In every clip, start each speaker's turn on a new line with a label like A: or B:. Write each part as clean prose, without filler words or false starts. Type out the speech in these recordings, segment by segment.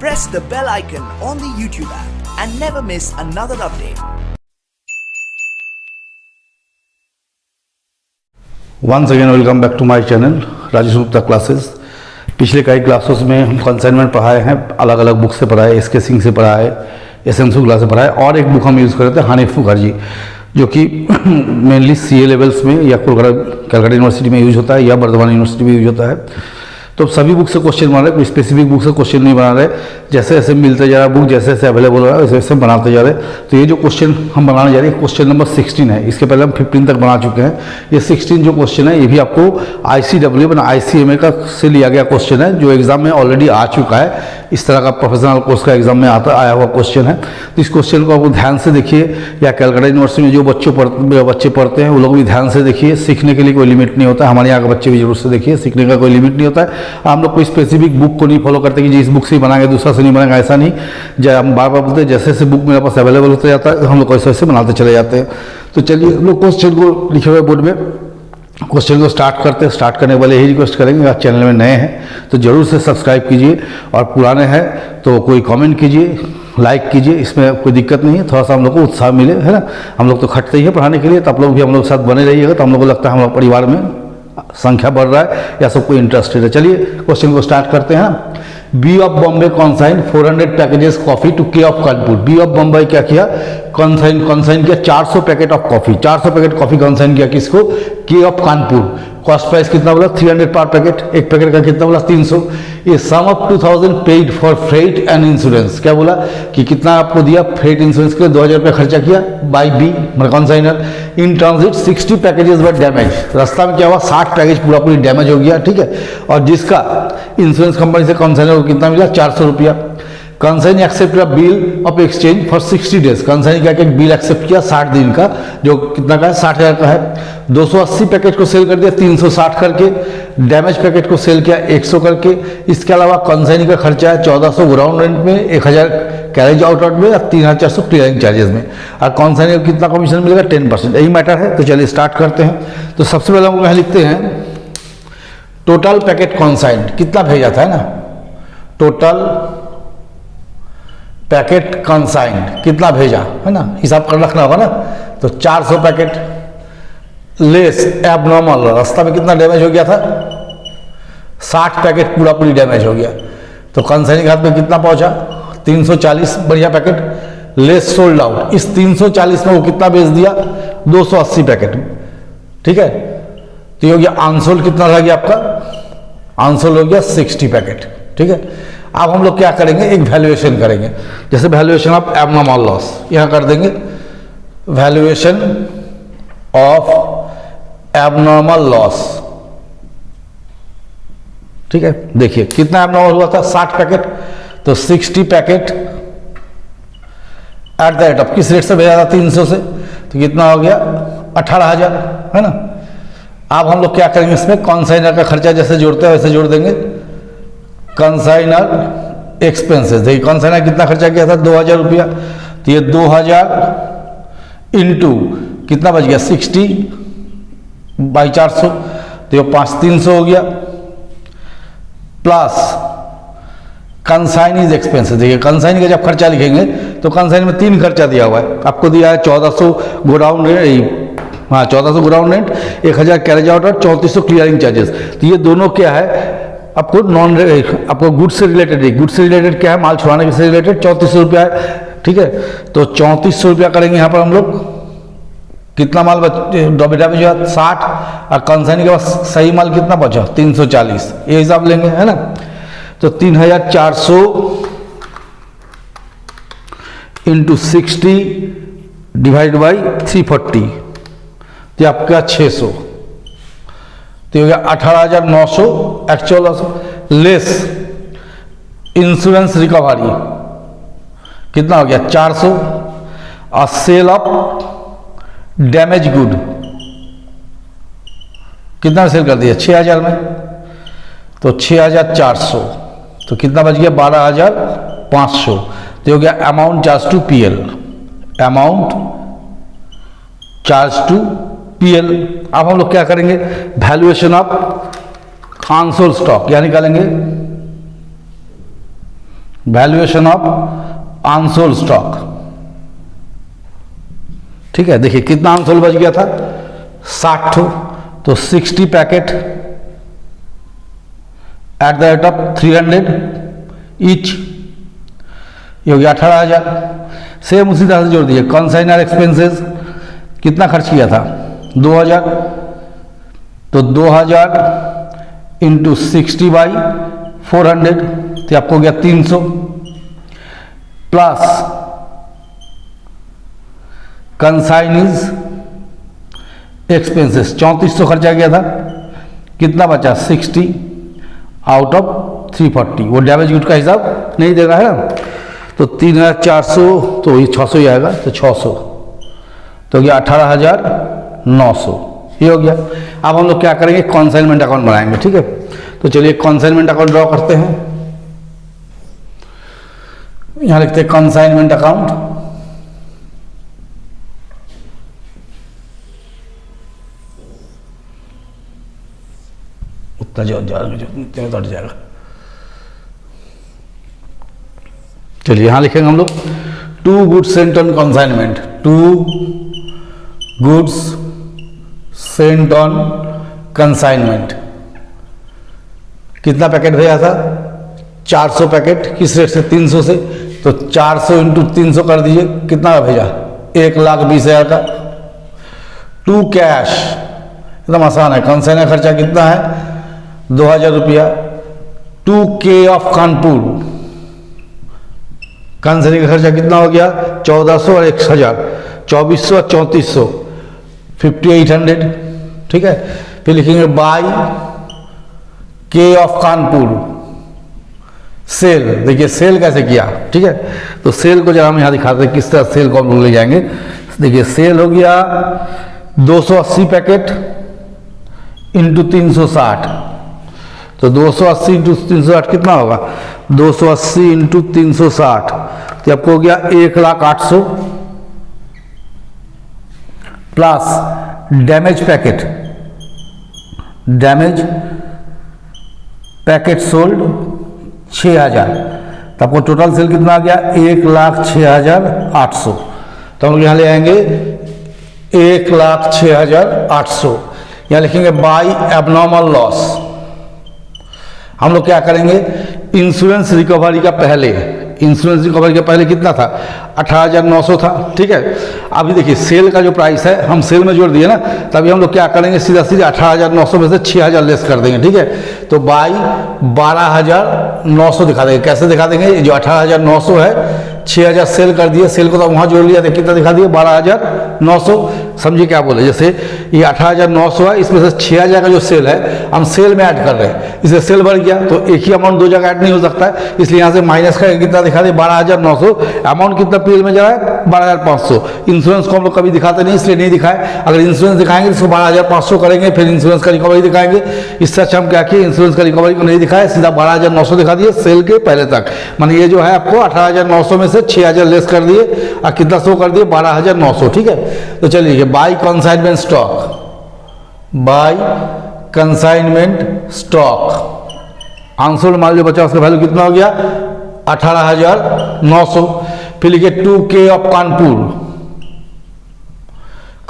A: press the bell icon on the YouTube app and never miss another update.
B: Once again welcome back to my channel Rajesh Gupta classes. पिछले कई classes में हम consignment पढ़ाए हैं, अलग अलग बुक से पढ़ाए, स्केचिंग से पढ़ाए, एसेंशियल क्लास से पढ़ाए, और एक बुक हम यूज़ कर रहे थे हनीफ मुखर्जी, जो कि मेनली सीए लेवल्स में या कलकत्ता यूनिवर्सिटी में यूज होता है या बर्धमान यूनिवर्सिटी में यूज होता है। तो सभी बुक से क्वेश्चन बना रहे, कोई स्पेसिफिक बुक से क्वेश्चन नहीं बना रहे, जैसे जैसे मिलते जा रहा है बुक, जैसे जैसे अवेलेबल हो रहा है वैसे वैसे बनाते जा रहे। तो ये जो क्वेश्चन हम बनाने जा रहे हैं क्वेश्चन नंबर 16 है। इसके पहले हम 15 तक बना चुके हैं। ये 16 जो क्वेश्चन है ये भी आपको ICW ICMA का से लिया गया क्वेश्चन है, जो एग्जाम में ऑलरेडी आ चुका है। इस तरह का प्रोफेशनल कोर्स का एग्जाम में आया हुआ क्वेश्चन है। तो इस क्वेश्चन को आपको ध्यान से देखिए, या कलकत्ता यूनिवर्सिटी में जो बच्चे पढ़ते हैं वो लोग भी ध्यान से देखिए। सीखने के लिए कोई लिमिट नहीं होता है, हमारे यहाँ के बच्चे भी जरूर से देखिए, सीखने का कोई लिमिट नहीं होता है। हम लोग कोई स्पेसिफिक बुक को नहीं फॉलो करते कि जी इस बुक से ही बनाएंगे दूसरा से नहीं बनाएंगे, ऐसा नहीं। जब हम बार बार बोलते हैं जैसे जैसे बुक मेरे पास अवेलेबल होता जाता है हम लोग वैसे वैसे बनाते चले जाते हैं। तो चलिए हम लोग क्वेश्चन को लिखे हुए बोर्ड में क्वेश्चन को स्टार्ट करते हैं। स्टार्ट करने वाले यही रिक्वेस्ट करेंगे, आप चैनल में नए हैं तो जरूर से सब्सक्राइब कीजिए, और पुराने हैं तो कोई कमेंट कीजिए, लाइक कीजिए, इसमें कोई दिक्कत नहीं है। थोड़ा सा हम लोग को उत्साह मिले, है ना। हम लोग तो खटते ही हैं पढ़ाने के लिए, तो आप लोग भी हम लोग के साथ बने रहिएगा, तो हम लोग को लगता है हम लोग परिवार में संख्या बढ़ रहा है या सबको इंटरेस्टेड है। चलिए क्वेश्चन को स्टार्ट करते हैं। B of Bombay consign 400 packages coffee to K of Kanpur. B of Bombay क्या किया, कॉन्साइन किया 400 packet of coffee, 400 packet coffee consign किया किसको, के ऑफ कानपुर। कॉस्ट प्राइस कितना बोला 300 पर पैकेट, एक पैकेट का कितना बोला 300। ये sum of 2000 paid for freight and insurance, क्या बोला कि कितना आपको दिया फ्रेट इंश्योरेंस के लिए 2000 रुपये खर्चा किया बाई बी मतलब consignor. In transit 60 packages were damage, रास्ता में क्या हुआ 60 पैकेज पूरा पूरी डैमेज हो गया, ठीक है। और जिसका इंश्योरेंस कंपनी से कॉन्साइनर को कितना मिला 400 रुपया। Consign accept bill of exchange for 60 days, consign क्या एक बिल एक्सेप्ट किया 60 दिन का, जो कितना का है 60,000 का है। 280 पैकेट को सेल कर दिया 360 करके, डैमेज पैकेट को सेल किया 100 करके। इसके अलावा कंसाइन का खर्चा है 1400 ग्राउंड रेंट में, 1000 कैरेज आउट में, और 3400 क्लियरिंग चार्जेस में। और कंसाइन को कितना कमीशन मिलेगा 10%, यही मैटर है। तो चलिए स्टार्ट करते हैं। तो सबसे पहले हम यहाँ लिखते हैं टोटल पैकेट कंसाइन कितना भेजा था, है ना। टोटल पैकेट कंसाइन कितना भेजा, है ना, हिसाब कर रखना होगा ना। तो 400 पैकेट लेस एबनॉर्मल, रास्ता में कितना डैमेज हो गया था 60 पैकेट पूरा पूरी डैमेज हो गया। तो कंसाइन के हाथ में कितना पहुंचा 340 बढ़िया पैकेट लेस सोल्ड आउट। इस 340 में वो कितना बेच दिया 280 पैकेट, ठीक है। तो ये हो गया आंसोल, कितना रह गया आपका आंसोल हो गया 60 पैकेट, ठीक है। अब हम लोग क्या करेंगे, एक वैल्यूएशन करेंगे। जैसे वैल्यूएशन ऑफ एबनॉर्मल लॉस यहां कर देंगे, वैल्यूएशन ऑफ एबनॉर्मल लॉस, ठीक है। देखिए कितना एबनॉर्मल हुआ था 60 पैकेट, तो 60 packet at the rate of किस रेट से भेजा था 300 से, तो कितना हो गया 18,000, है ना। अब हम लोग क्या करेंगे, इसमें कंसाइनर का खर्चा जैसे जोड़ते हैं वैसे जोड़ देंगे। कंसाइनर एक्सपेंसेस, देखिए कंसाइनर कितना खर्चा किया था 2000 रुपया, तो ये 2000 इंटू कितना बच गया 60 बाई 400, तो ये 5300 हो गया। प्लस कंसाइनीज एक्सपेंसेस, देखिए कंसाइन का जब खर्चा लिखेंगे तो कंसाइन में 3 खर्चा दिया हुआ है। आपको दिया है 1400 गोडाउन रेंट, हाँ 1400 ग्राउंड रेंट, 1000 कैरेज आउट और 3400 क्लियरिंग चार्जेस। तो ये दोनों क्या है आपको आपको गुड्स से रिलेटेड है। गुड्स से रिलेटेड क्या है, माल छुड़ाने से रिलेटेड 3400 रुपया है, ठीक है। तो 3400 रुपया करेंगे यहाँ पर हम लोग। कितना माल डैमेज हुआ 60, और कंसाइन के पास सही माल कितना बचा 340, ये हिसाब लेंगे, है ना। तो 3400 इंटू 60 डिवाइड बाई 340, तो आपका 600, तो हो गया 18,900 एक्चुअल लेस इंश्योरेंस रिकवरी कितना हो गया 400, और सेल ऑफ डैमेज गुड कितना सेल कर दिया 6,000 में, तो 6,400, तो कितना बच गया 12,500, तो हो गया amount charge to PL, amount charge to PL. अब हम लोग क्या करेंगे, वैल्यूएशन ऑफ अनसोल्ड स्टॉक, या निकालेंगे वैल्यूएशन ऑफ अनसोल्ड स्टॉक। ठीक है, देखिए कितना अनसोल्ड बच गया था 60 ठो, तो 60 packet at the rate of 300 each, ये हो गया 18,000। सेम उसी तरह से जोड़ दीजिए कंसाइनर एक्सपेंसेस, कितना खर्च किया था 2,000, तो 2,000 इंटू 60/400, तो आपको हो गया 300, प्लस कंसाइनीज एक्सपेंसेस 3400 खर्चा किया था, कितना बचा 60 आउट ऑफ 340, वो डैमेज गुड का हिसाब नहीं दे रहा है ना, तो 3,400, तो ये 600 ही आएगा, तो 600, तो गया 18,900, ये हो गया। अब हम लोग क्या करेंगे, कंसाइनमेंट अकाउंट बनाएंगे। ठीक है, तो चलिए कंसाइनमेंट अकाउंट ड्रॉ करते हैं। यहां लिखते हैं कंसाइनमेंट अकाउंट, उतना जो हट जाएगा। चलिए यहां लिखेंगे हम लोग 2 goods Saint on consignment, 2 goods Saint on consignment. कितना पैकेट भेजा था 400 पैकेट, किस रेट से 300 से, तो 400 इंटू 300 कर दीजिए, कितना का भेजा 1,20,000 का। 2 कैश, एकदम आसान है, कंसाइनर खर्चा कितना है 2,000 रुपया। 2K ऑफ कानपुर, कंसाइनर का खर्चा कितना हो गया 1,400 और 1,000, 2,400 और 3,400, 5,800। ठीक है, फिर लिखेंगे by K of Kanpur sale. देखिए सेल कैसे किया, ठीक है, तो सेल को जरा हम यहां दिखाते हैं किस तरह सेल को हम लोग ले जाएंगे। देखिए सेल हो गया 280 पैकेट इंटू 360, तो 280 इंटू 360 कितना होगा 280 इंटू 360, तो आपको हो गया 1,08,000 plus damage packet, damage packet sold 6,000, तो आपको टोटल सेल कितना आ गया 1,06,800। तो हम लोग यहाँ ले आएंगे 1,06,800, यहाँ लिखेंगे बाय एबनॉर्मल लॉस। हम लोग क्या करेंगे इंश्योरेंस रिकवरी का पहले, इंश्योरेंस रिकवरी का पहले कितना था 18,900 था। ठीक है, अभी देखिए सेल का जो प्राइस है हम सेल में जोड़ दिए ना, तभी हम लोग क्या करेंगे सीधा सीधे 18,900 में से 6,000 लेस कर देंगे। ठीक है, तो बाई 12,900 दिखा देंगे। कैसे दिखा देंगे, जो 18,900 है 6,000 सेल कर दिए, सेल को तो वहां जोड़ लिया, कितना दिखा दिए 12,900। समझिए क्या बोले, जैसे ये 18,900 है, इसमें से 6,000 का जो सेल है हम सेल में ऐड कर रहे हैं, इससे सेल बढ़ गया, तो एक ही अमाउंट दो जगह ऐड नहीं हो सकता है, इसलिए यहाँ से माइनस का कितना दिखा दे 12,900। अमाउंट कितना पीएल में जा रहा है 12,500। इंश्योरेंस को हम लोग कभी दिखाते नहीं, इसलिए नहीं दिखाए। अगर इंश्योरेंस दिखाएंगे तो इसको 12,500 करेंगे, फिर इंश्योरेंस का रिकवरी दिखाएंगे। इससे अच्छा हम क्या किए, इंश्योरेंस का रिकवरी को नहीं दिखाए, सीधा 12,900 दिखा दिए सेल के पहले तक। माने ये जो है आपको 18,900 में से 6,000 लेस कर दिए और कितना शो कर दिए 12,900। ठीक है, तो चलिए by consignment stock, by consignment stock answer माल जो बचा उसका वैल्यू कितना हो गया 18,900। फिर लिखिए 2K ऑफ कानपुर,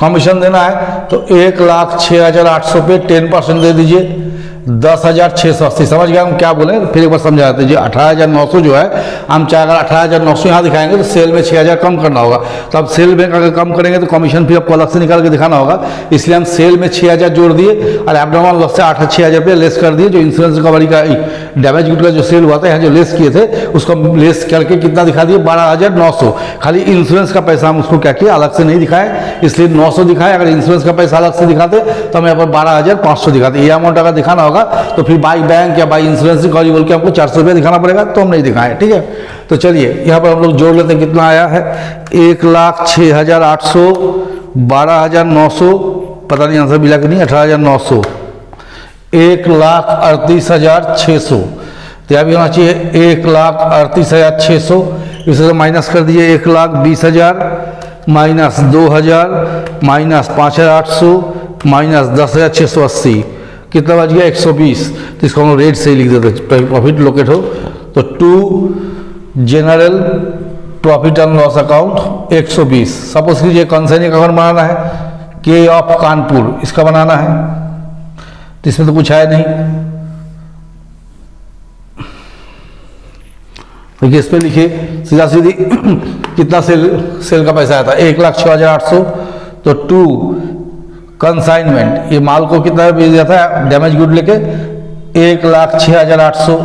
B: कमीशन देना है तो 1,06,800 पे 10% दे दीजिए 10,680। समझ गया हम क्या बोले, फिर एक बार समझा देते हैं। 18,900 जो है हम चाहे अगर 18,900 यहाँ दिखाएंगे तो सेल में 6,000 कम करना होगा, तो अब सेल में अगर कम करेंगे तो कमीशन फिर आपको अलग से निकाल के दिखाना होगा, इसलिए हम सेल में 6,000 जोड़ दिए और एब्नॉर्मल लॉस से 6,000 रुपये लेस कर दिए। जो इंश्योरेंस रिकवरी का डैमेज गुड का जो सेल हुआ था यहाँ जो लेस किए थे उसको लेस करके कितना दिखा दिए 12,900। खाली इंश्योरेंस का पैसा हम उसको क्या किया अलग से नहीं दिखाए, इसलिए 900 दिखाए। अगर इंश्योरेंस का पैसा अलग से दिखाते तो हम यहाँ पर 12,500 दिखाते। ये अमाउंट अगर दिखाना होगा तो फिर बाई बैंक या बाई इंश्योरेंस रिकवरी बोल के आपको 400 रुपये दिखाना पड़ेगा, तो हम नहीं दिखाएं। ठीक है, तो चलिए यहाँ पर हम लोग जोड़ लेते हैं कितना आया है 1,06,800 12,900, पता नहीं आंसर मिला कि नहीं 18,900 1,38,600, तो यहाँ भी होना चाहिए 1,38,600। इसे माइनस कर दिए 1,20,000 माइनस 2,000 माइनस 5,800 माइनस 10,680, कितना बच गया 120। तो इसको हम रेट से ही लिख देते प्रॉफिट लोकेट हो तो 2 general profit and loss account 120। Suppose कीजिए कंसाइनिंग अकाउंट बनाना है के ऑफ कानपुर, इसका बनाना है, तो इसमें तो कुछ है नहीं। देखिए इस पे लिखिए सीधा सीधी कितना सेल का पैसा आया था, 1,06,800। तो टू कंसाइनमेंट, ये माल को कितना बेच दिया था डैमेज गुड लेके, 1,06,800।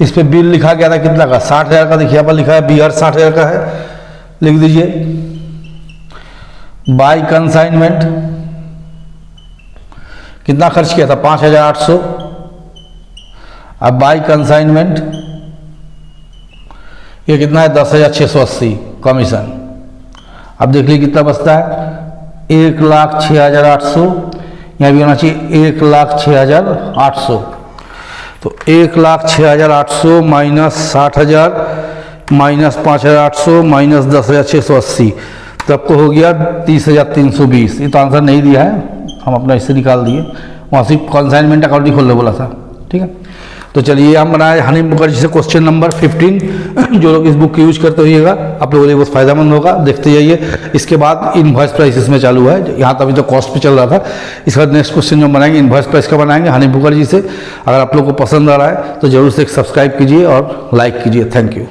B: इस पे बिल लिखा गया था कितना का, 60,000 का। देखिए यहाँ पर लिखा है बियर 60,000 का है, लिख दीजिए। बाय कंसाइनमेंट कितना खर्च किया था, 5,800। अब बाय कंसाइनमेंट ये कितना है, 10,680 कमीशन। अब देख लीजिए कितना बचता है, 1,06,800। यहाँ भी होना चाहिए 1,06,800। तो 1,06,800 माइनस 60,000 माइनस 5,800 माइनस 10,680, तो आपको हो गया 30,320। ये तो आंसर नहीं दिया है, हम अपना इससे निकाल दिए, वहाँ से कंसाइनमेंट अकाउंट ही खोलने बोला था। ठीक है, तो चलिए हम बनाए हनी मुखर्जी से क्वेश्चन नंबर 15। जो लोग इस बुक को यूज करते होइएगा आप लोगों के लिए बहुत फायदेमंद होगा, देखते जाइए। इसके बाद इनवॉइस प्राइस इसमें चालू है, यहाँ तक अभी तो कॉस्ट पे चल रहा था। इसके बाद नेक्स्ट क्वेश्चन जो बनाएंगे इनवॉइस प्राइस का बनाएंगे हनी मुखर्जी से। अगर आप लोग को पसंद आ रहा है तो जरूर से एक सब्सक्राइब कीजिए और लाइक कीजिए। Thank you.